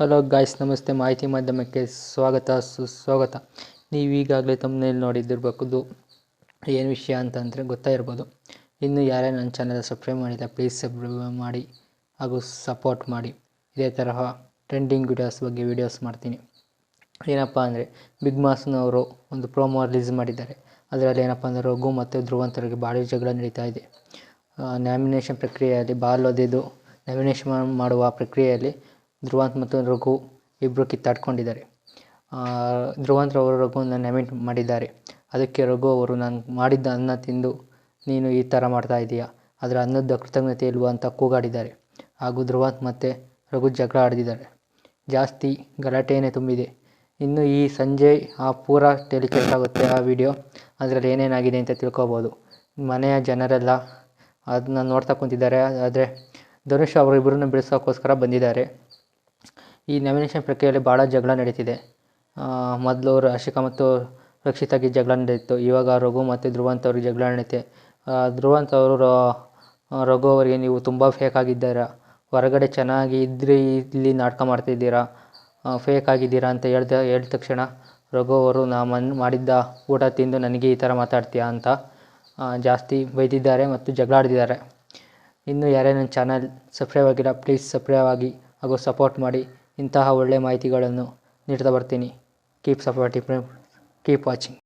Hello guys, ನಮಸ್ತೆ. ಮಾಹಿತಿ ಮಾಧ್ಯಮಕ್ಕೆ ಸ್ವಾಗತ, ಸುಸ್ವಾಗತ. ನೀವು ಈಗಾಗಲೇ ತಮ್ಮನೇಲಿ ನೋಡಿದ್ದಿರಬೇಕು. ಏನು ವಿಷಯ ಅಂತಂದರೆ ಗೊತ್ತಾಗಿರ್ಬೋದು. ಇನ್ನು ಯಾರೇ ನನ್ನ ಚಾನಲ್ ಸಬ್ಸ್ಕ್ರೈಬ್ ಮಾಡಿಲ್ಲ, ಪ್ಲೀಸ್ ಸಬ್ಸ್ಕ್ರೈಬ್ ಮಾಡಿ ಹಾಗೂ ಸಪೋರ್ಟ್ ಮಾಡಿ. ಇದೇ ತರಹ ಟ್ರೆಂಡಿಂಗ್ ವಿಡಿಯೋಸ್ ಬಗ್ಗೆ ವಿಡಿಯೋಸ್ ಮಾಡ್ತೀನಿ. ಏನಪ್ಪ ಅಂದರೆ ಬಿಗ್ ಬಾಸ್ನವರು ಒಂದು ಪ್ರೋಮೋ ರಿಲೀಸ್ ಮಾಡಿದ್ದಾರೆ. ಅದರಲ್ಲಿ ಏನಪ್ಪ ಅಂದರೆ ರಘು ಮತ್ತು ಧ್ರುವಂತರಿಗೆ ಭಾಳ ಜಗಳ ನಡೀತಾ ಇದೆ. ನಾಮಿನೇಷನ್ ಪ್ರಕ್ರಿಯೆಯಲ್ಲಿ ಬಾಲ್ ಒದೆದು ನಾಮಿನೇಷನ್ ಮಾಡುವ ಪ್ರಕ್ರಿಯೆಯಲ್ಲಿ ಧ್ರುವಂತ್ ಮತ್ತು ರಘು ಇಬ್ಬರು ಕಿತ್ತಾಡ್ಕೊಂಡಿದ್ದಾರೆ. ಧ್ರುವಂತ್ರವರು ರಘುವನ್ನು ನಾಮಿನೇಟ್ ಮಾಡಿದ್ದಾರೆ. ಅದಕ್ಕೆ ರಘು ಅವರು, ನಾನು ಮಾಡಿದ್ದ ಅನ್ನ ತಿಂದು ನೀನು ಈ ಥರ ಮಾಡ್ತಾ ಇದೀಯಾ, ಅದರ ಅನ್ನದ ಕೃತಜ್ಞತೆ ಇಲ್ವಾ ಅಂತ ಕೂಗಾಡಿದ್ದಾರೆ. ಹಾಗೂ ಧ್ರುವಂತ್ ಮತ್ತು ರಘು ಜಗಳ ಆಡಿದ್ದಾರೆ. ಜಾಸ್ತಿ ಗಲಾಟೆಯೇ ತುಂಬಿದೆ. ಇನ್ನು ಈ ಸಂಜೆ ಪೂರ ಟೆಲಿಕಾಸ್ಟ್ ಆಗುತ್ತೆ ಆ ವಿಡಿಯೋ. ಅದರಲ್ಲಿ ಏನೇನಾಗಿದೆ ಅಂತ ತಿಳ್ಕೊಬೋದು. ಮನೆಯ ಜನರೆಲ್ಲ ಅದನ್ನ ನೋಡ್ತಾ ಕುಂತಿದ್ದಾರೆ. ಆದರೆ ಧನುಷ್ ಅವರಿಬ್ಬರನ್ನ ಬಿಡಿಸೋಕ್ಕೋಸ್ಕರ ಬಂದಿದ್ದಾರೆ. ಈ ನಾಮಿನೇಷನ್ ಪ್ರಕ್ರಿಯೆಯಲ್ಲಿ ಭಾಳ ಜಗಳ ನಡೀತಿದೆ. ಮೊದಲು ರಾಶಿಕಾ ಮತ್ತು ರಕ್ಷಿತಾಗೆ ಜಗಳ ನಡೀತು. ಇವಾಗ ರಘು ಮತ್ತು ಧ್ರುವಂತ್ ಅವ್ರಿಗೆ ಜಗಳ ನಡೀತೆ. ಧ್ರುವಂತ್ ಅವರು ರಘು ಅವರಿಗೆ, ನೀವು ತುಂಬ ಫೇಕ್ ಆಗಿದ್ದೀರಾ, ಹೊರಗಡೆ ಚೆನ್ನಾಗಿ ಇದ್ದರೆ ಇಲ್ಲಿ ನಾಟಕ ಮಾಡ್ತಿದ್ದೀರಾ, ಫೇಕ್ ಆಗಿದ್ದೀರಾ ಅಂತ ಹೇಳಿದ ತಕ್ಷಣ ರಘು ಅವರು, ಮಾಡಿದ್ದ ಊಟ ತಿಂದು ನನಗೆ ಈ ಥರ ಮಾತಾಡ್ತೀಯಾ ಅಂತ ಜಾಸ್ತಿ ಬೈದಿದ್ದಾರೆ ಮತ್ತು ಜಗಳ ಆಡಿದ್ದಾರೆ. ಇನ್ನು ಯಾರೇ ನನ್ನ ಚಾನಲ್ ಸಬ್ಸ್ಕ್ರೈಬ್ ಆಗಿಲ್ಲ, ಪ್ಲೀಸ್ ಸಬ್ಸ್ಕ್ರೈಬ್ ಆಗಿ ಹಾಗೂ ಸಪೋರ್ಟ್ ಮಾಡಿ. ಇಂತಹ ಒಳ್ಳೆಯ ಮಾಹಿತಿಗಳನ್ನು ನೀಡ್ತಾ ಬರ್ತೀನಿ. Keep supporting, keep watching.